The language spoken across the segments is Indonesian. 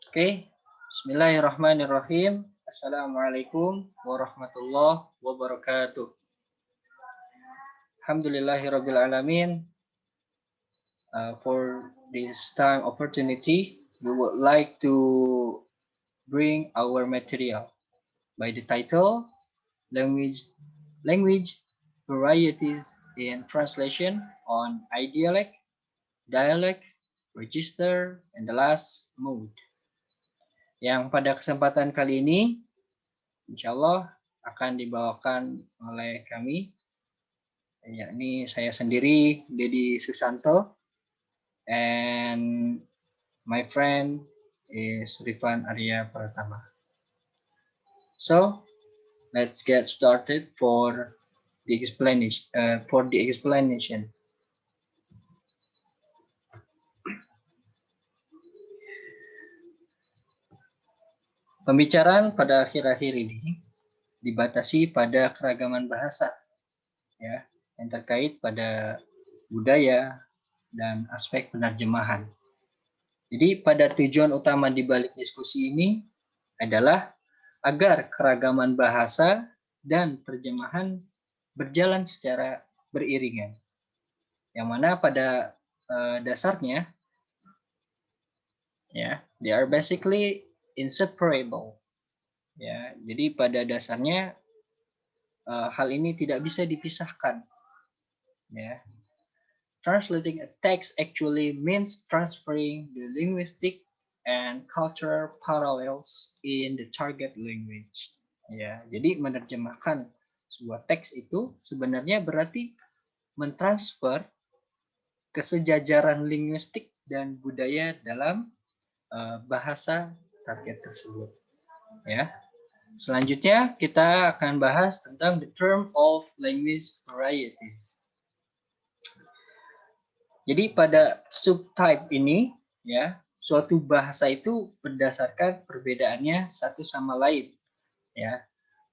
Oke, Bismillahirrahmanirrahim. Assalamualaikum warahmatullahi wabarakatuh. Alhamdulillahirrabbilalamin. For this time opportunity, we would like to bring our material by the title Language Varieties in Translation on Idialect, Dialect, Register, and the last mode. Yang pada kesempatan kali ini insya Allah akan dibawakan oleh kami, yakni saya sendiri, Dedi Susanto, and my friend is Rifan Arya Pratama. So, let's get started for the explanation. Pembicaraan pada akhir-akhir ini dibatasi pada keragaman bahasa, ya, yang terkait pada budaya dan aspek penerjemahan. Jadi pada tujuan utama di balik diskusi ini adalah agar keragaman bahasa dan terjemahan berjalan secara beriringan. Yang mana pada dasarnya ya, they are basically inseparable. Ya, jadi pada dasarnya hal ini tidak bisa dipisahkan. Ya. Translating a text actually means transferring the linguistic and cultural parallels in the target language. Ya, jadi menerjemahkan sebuah teks itu sebenarnya berarti mentransfer kesejajaran linguistik dan budaya dalam bahasa target tersebut. Ya. Selanjutnya kita akan bahas tentang the term of language varieties. Jadi pada subtype ini, ya, suatu bahasa itu berdasarkan perbedaannya satu sama lain, ya,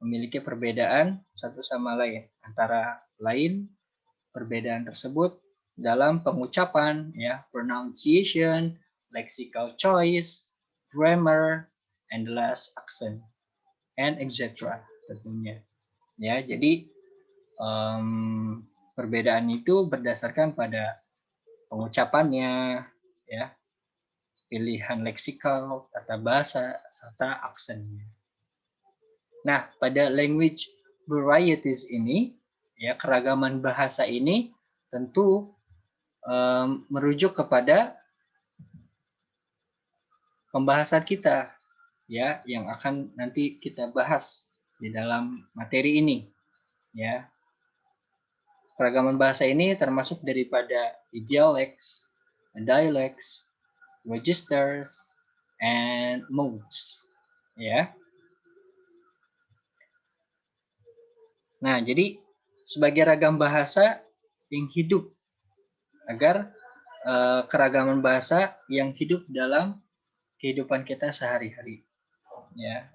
memiliki perbedaan satu sama lain. Antara lain perbedaan tersebut dalam pengucapan, ya, pronunciation, lexical choice, grammar, and the last accent, and etc. Tentunya, ya. Jadi perbedaan itu berdasarkan pada pengucapannya, ya, pilihan leksikal, tata bahasa, serta aksennya. Nah, pada language varieties ini, ya, keragaman bahasa ini tentu merujuk kepada pembahasan kita, ya, yang akan nanti kita bahas di dalam materi ini, ya. Keragaman bahasa ini termasuk daripada dialects, dialects, registers, and modes, ya. Nah, jadi sebagai ragam bahasa yang hidup, agar keragaman bahasa yang hidup dalam kehidupan kita sehari-hari, ya.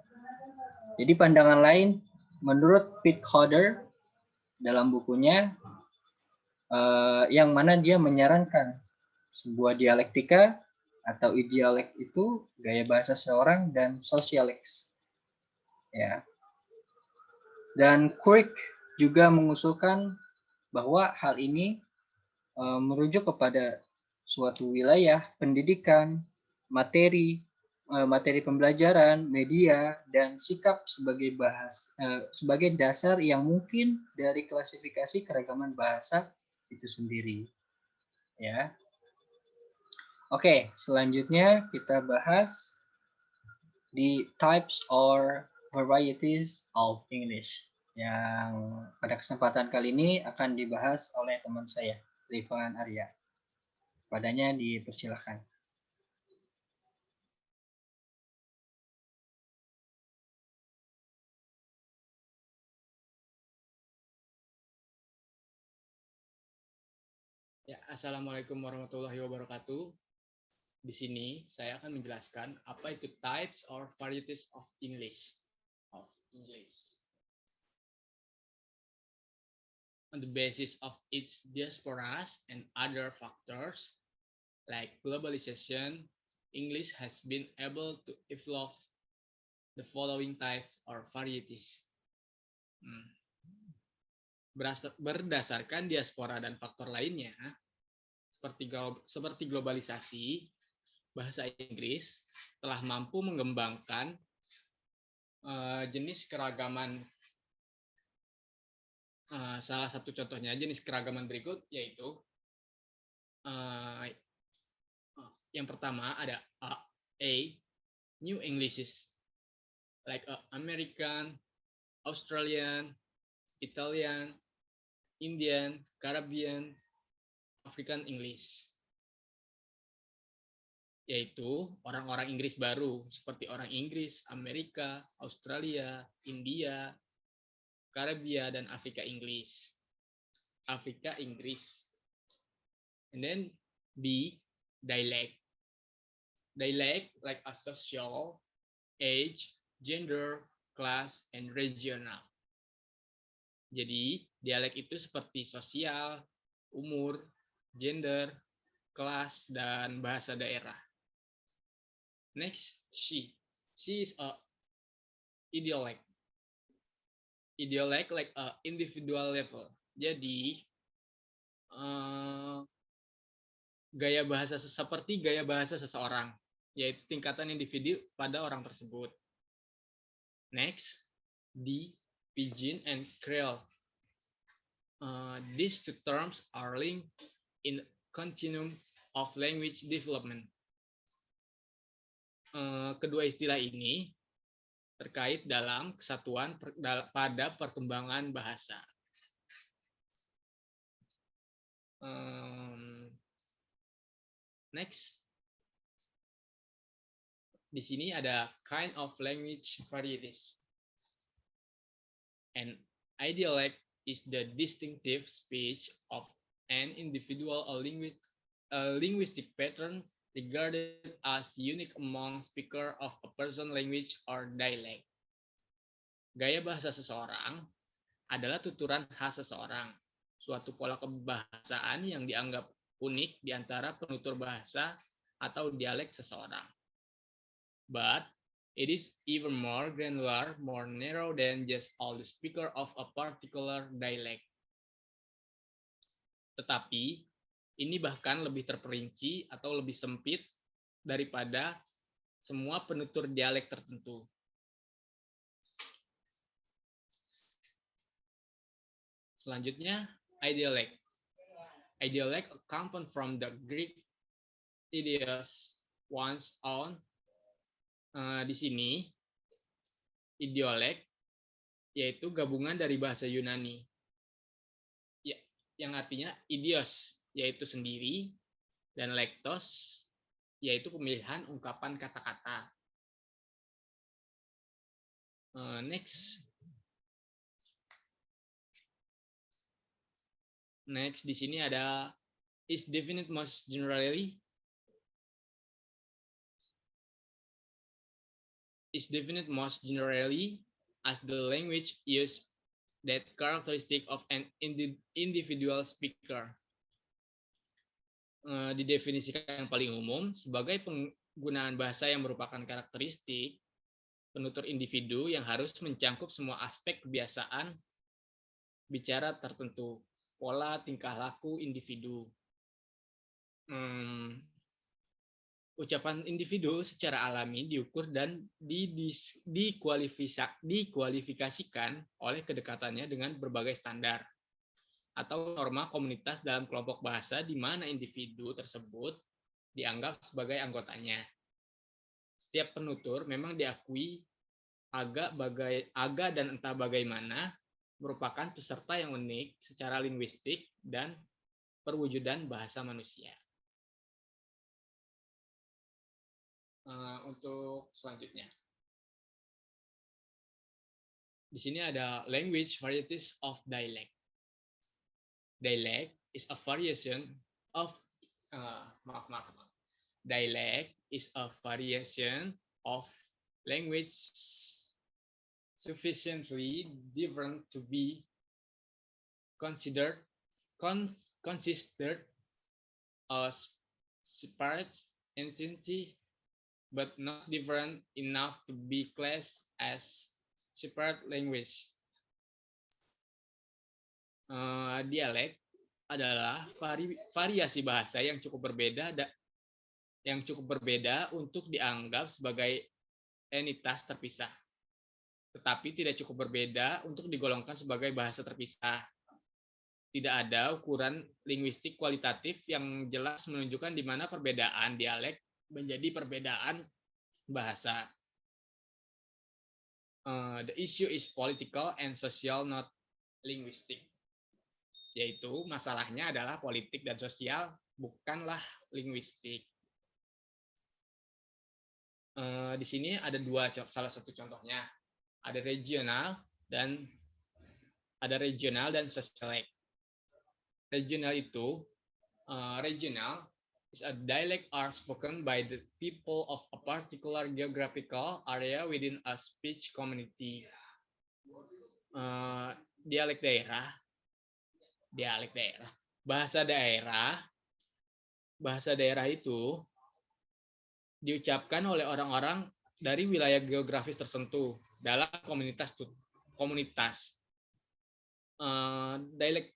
Jadi pandangan lain menurut Pete Hodder dalam bukunya yang mana dia menyarankan sebuah dialektika atau idialek itu gaya bahasa seorang dan sosialeks, ya. Dan Crick juga mengusulkan bahwa hal ini merujuk kepada suatu wilayah pendidikan, materi pembelajaran, media, dan sikap sebagai dasar yang mungkin dari klasifikasi keragaman bahasa itu sendiri, ya. Oke, selanjutnya kita bahas the types or varieties of English, yang pada kesempatan kali ini akan dibahas oleh teman saya, Rifan Arya. Padanya dipersilahkan. Ya, Assalamualaikum warahmatullahi wabarakatuh. Di sini saya akan menjelaskan apa itu types or varieties of English. On the basis of its diasporas and other factors like globalization, English has been able to evolve the following types or varieties. Berdasarkan diaspora dan faktor lainnya, seperti globalisasi, bahasa Inggris telah mampu mengembangkan jenis keragaman. Salah satu contohnya jenis keragaman berikut yaitu yang pertama ada A, New Englishes, like American, Australian, Italian, Indian, Caribbean, African English, yaitu orang-orang Inggris baru seperti orang Inggris, Amerika, Australia, India, Karibia, dan Afrika Inggris. Afrika Inggris. And then B, dialect. Dialect like a social, age, gender, class, and regional. Jadi, dialek itu seperti sosial, umur, gender, kelas, dan bahasa daerah. Next, she. She is a idiolect. Idiolect like a individual level. Jadi, gaya bahasa seperti gaya bahasa seseorang, yaitu tingkatan individu pada orang tersebut. Next, D, Pidgin and Creole. These two terms are linked in continuum of language development. Kedua istilah ini terkait dalam kesatuan pada perkembangan bahasa. Next, di sini ada kind of language varieties. An idiolect is the distinctive speech of an individual, a linguistic pattern regarded as unique among speaker of a person, language, or dialect. Gaya bahasa seseorang adalah tuturan khas seseorang, suatu pola kebahasaan yang dianggap unik di antara penutur bahasa atau dialek seseorang. But it is even more granular, more narrow than just all the speaker of a particular dialect. Tetapi ini bahkan lebih terperinci atau lebih sempit daripada semua penutur dialek tertentu. Selanjutnya, idiolect. Idiolect come from the Greek idios, once on. Di sini, idiolect yaitu gabungan dari bahasa Yunani, yang artinya idios yaitu sendiri, dan lektos yaitu pemilihan ungkapan kata-kata. Next, di sini ada is definite most generally. Is definite most generally as the language use that characteristic of an individual speaker. Didefinisikan yang paling umum sebagai penggunaan bahasa yang merupakan karakteristik penutur individu yang harus mencangkup semua aspek kebiasaan bicara tertentu, pola tingkah laku individu. Ucapan individu secara alami diukur dan dikualifikasikan oleh kedekatannya dengan berbagai standar atau norma komunitas dalam kelompok bahasa di mana individu tersebut dianggap sebagai anggotanya. Setiap penutur memang diakui aga dan entah bagaimana merupakan peserta yang unik secara linguistik dan perwujudan bahasa manusia. Untuk selanjutnya, di sini ada language varieties of dialect. Dialect is a variation of Dialect is a variation of language sufficiently different to be considered as separate entity but not different enough to be classed as separate language. Dialek adalah variasi bahasa yang cukup berbeda untuk dianggap sebagai entitas terpisah, tetapi tidak cukup berbeda untuk digolongkan sebagai bahasa terpisah. Tidak ada ukuran linguistik kualitatif yang jelas menunjukkan di mana perbedaan dialek menjadi perbedaan bahasa. The issue is political and social, not linguistic. Yaitu masalahnya adalah politik dan sosial, bukanlah linguistik. Di sini ada salah satu contohnya. Ada regional dan socialek. Regional itu, regional is a dialect are spoken by the people of a particular geographical area within a speech community. Dialek daerah. Bahasa daerah itu diucapkan oleh orang-orang dari wilayah geografis tertentu dalam komunitas. Dialek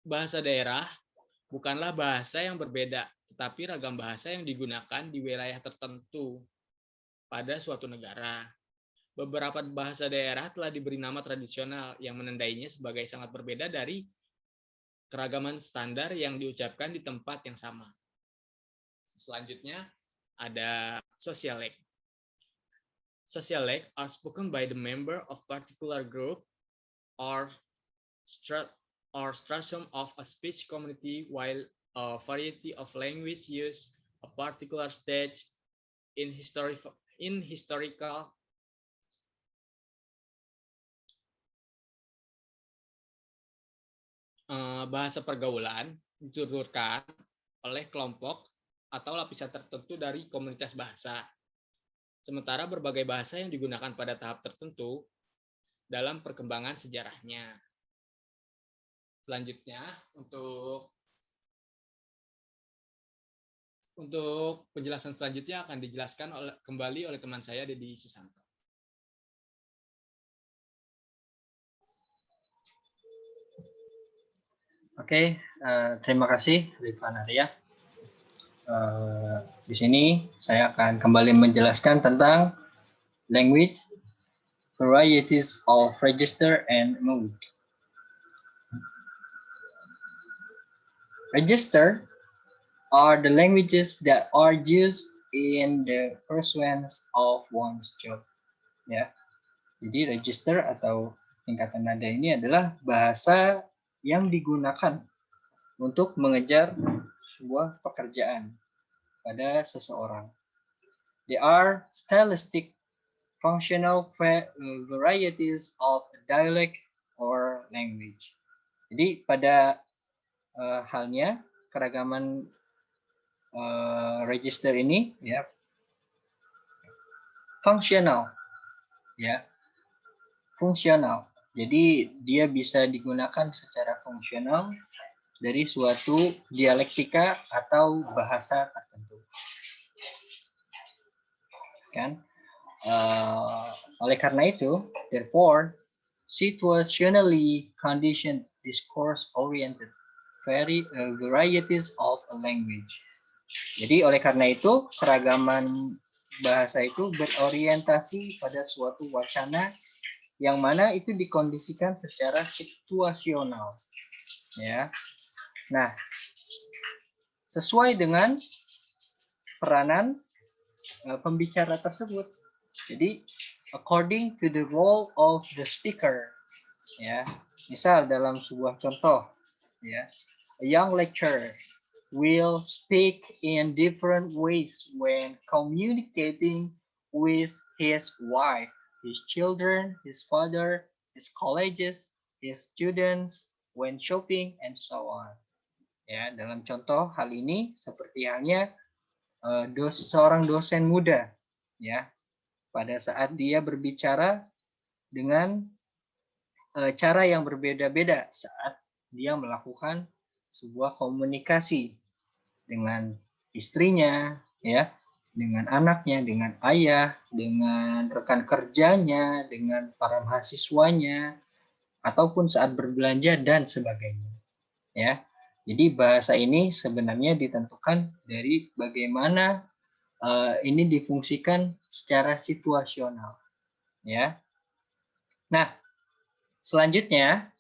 bahasa daerah bukanlah bahasa yang berbeda, tetapi ragam bahasa yang digunakan di wilayah tertentu pada suatu negara. Beberapa bahasa daerah telah diberi nama tradisional yang menandainya sebagai sangat berbeda dari keragaman standar yang diucapkan di tempat yang sama. Selanjutnya ada socialek. Socialek are spoken by the member of particular group or stratum of a speech community, while a variety of language use a particular stage in historical bahasa pergaulan dituturkan oleh kelompok atau lapisan tertentu dari komunitas bahasa. Sementara berbagai bahasa yang digunakan pada tahap tertentu dalam perkembangan sejarahnya. Selanjutnya, untuk penjelasan selanjutnya akan dijelaskan kembali oleh teman saya, Dedi Susanto. Oke, terima kasih Rifan Arya. Di sini saya akan kembali menjelaskan tentang language, varieties of register and mode. Register are the languages that are used in the pursuance of one's job. Ya, jadi register atau tingkatan nada ini adalah bahasa yang digunakan untuk mengejar sebuah pekerjaan pada seseorang. They are stylistic, functional varieties of dialect or language. Jadi pada halnya keragaman register ini ya fungsional, ya fungsional. Jadi dia bisa digunakan secara fungsional dari suatu dialektika atau bahasa tertentu. Kan? Oleh karena itu, therefore, situationally conditioned discourse-oriented varieties of a language. Jadi oleh karena itu, keragaman bahasa itu berorientasi pada suatu wacana yang mana itu dikondisikan secara situasional. Ya. Nah, sesuai dengan peranan pembicara tersebut. Jadi, according to the role of the speaker. Ya, misal dalam sebuah contoh, ya, a young lecturer will speak in different ways when communicating with his wife, his children, his father, his colleagues, his students, when shopping, and so on. Ya, dalam contoh hal ini seperti halnya seorang dosen muda, ya, pada saat dia berbicara dengan cara yang berbeda-beda saat dia melakukan sebuah komunikasi dengan istrinya, ya, dengan anaknya, dengan ayah, dengan rekan kerjanya, dengan para mahasiswanya, ataupun saat berbelanja dan sebagainya. Ya, jadi bahasa ini sebenarnya ditentukan dari bagaimana ini difungsikan secara situasional. Ya, nah selanjutnya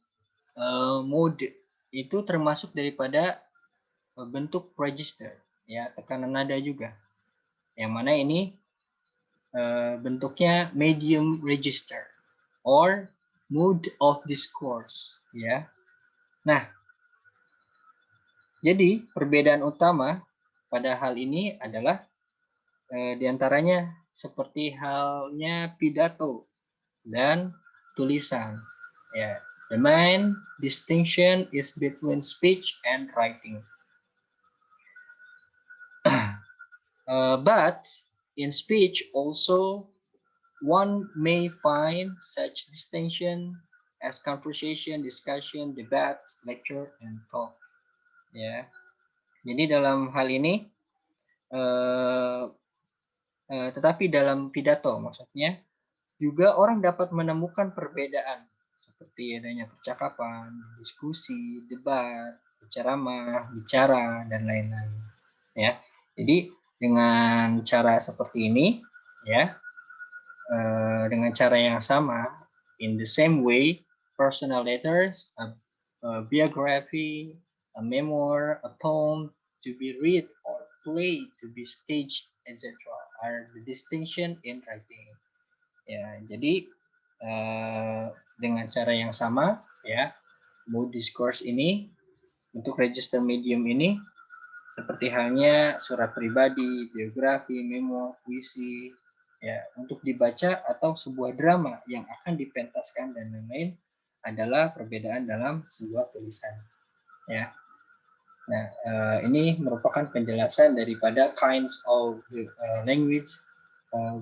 mode itu termasuk daripada bentuk register, ya tekanan nada juga. Yang mana ini bentuknya medium register or mode of discourse, ya. Nah, jadi perbedaan utama pada hal ini adalah diantaranya seperti halnya pidato dan tulisan. Ya, the main distinction is between speech and writing. But in speech also one may find such distinction as conversation, discussion, debate, lecture, and talk. Ya, jadi dalam hal ini, tetapi dalam pidato maksudnya juga orang dapat menemukan perbedaan seperti adanya percakapan, diskusi, debat, berceramah, bicara, dan lain-lain. Ya, jadi dengan cara seperti ini, ya, dengan cara yang sama, in the same way, personal letters, a biography, a memoir, a poem to be read or played, to be staged, etc. are the distinction in writing. Ya, jadi dengan cara yang sama, ya, mode discourse ini untuk register medium ini seperti halnya surat pribadi, biografi, memo, puisi, ya, untuk dibaca atau sebuah drama yang akan dipentaskan dan lain-lain adalah perbedaan dalam sebuah tulisan. Ya. Nah, ini merupakan penjelasan daripada kinds of language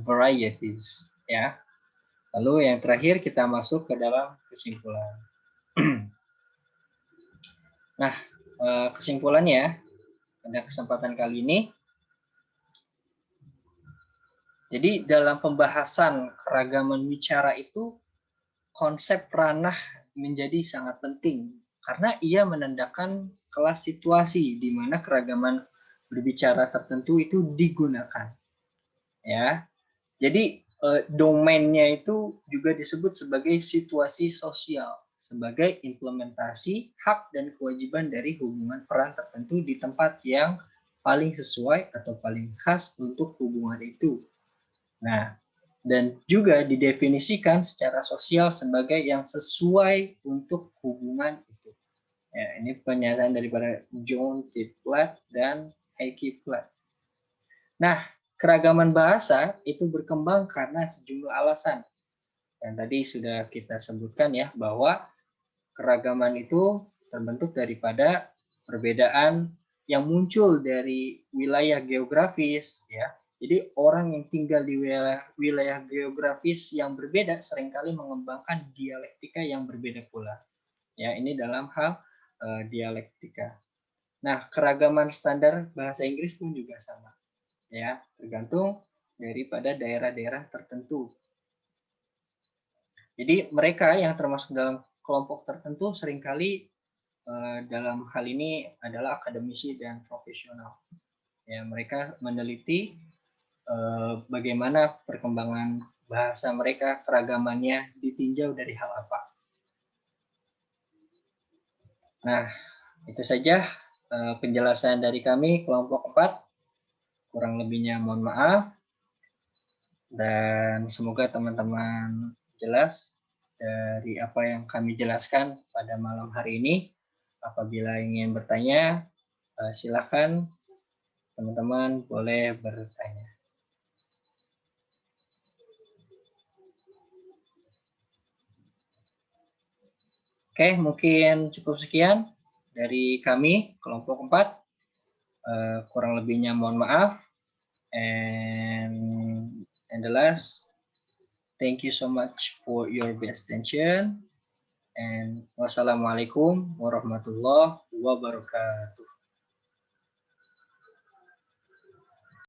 varieties. Ya. Lalu yang terakhir kita masuk ke dalam kesimpulan. Nah, kesimpulannya pada kesempatan kali ini, jadi dalam pembahasan keragaman wicara itu konsep ranah menjadi sangat penting karena ia menandakan kelas situasi di mana keragaman berbicara tertentu itu digunakan. Ya. Jadi domainnya itu juga disebut sebagai situasi sosial, sebagai implementasi hak dan kewajiban dari hubungan peran tertentu di tempat yang paling sesuai atau paling khas untuk hubungan itu. Nah, dan juga didefinisikan secara sosial sebagai yang sesuai untuk hubungan itu. Ya, ini pernyataan daripada John T. Platt dan Heikki Platt. Nah, keragaman bahasa itu berkembang karena sejumlah alasan. Yang tadi sudah kita sebutkan ya, bahwa keragaman itu terbentuk daripada perbedaan yang muncul dari wilayah geografis, ya. Jadi orang yang tinggal di wilayah geografis yang berbeda seringkali mengembangkan dialektika yang berbeda pula. Ya, ini dalam hal dialektika. Nah, keragaman standar bahasa Inggris pun juga sama. Ya, tergantung daripada daerah-daerah tertentu. Jadi mereka yang termasuk dalam kelompok tertentu seringkali dalam hal ini adalah akademisi dan profesional. Ya, mereka meneliti bagaimana perkembangan bahasa mereka, keragamannya ditinjau dari hal apa. Nah, itu saja penjelasan dari kami kelompok 4. Kurang lebihnya mohon maaf. Dan semoga teman-teman jelas dari apa yang kami jelaskan pada malam hari ini. Apabila ingin bertanya, silakan teman-teman boleh bertanya. Oke, mungkin cukup sekian dari kami, kelompok 4. Kurang lebihnya mohon maaf. And the last, thank you so much for your best attention. And wassalamualaikum warahmatullahi wabarakatuh.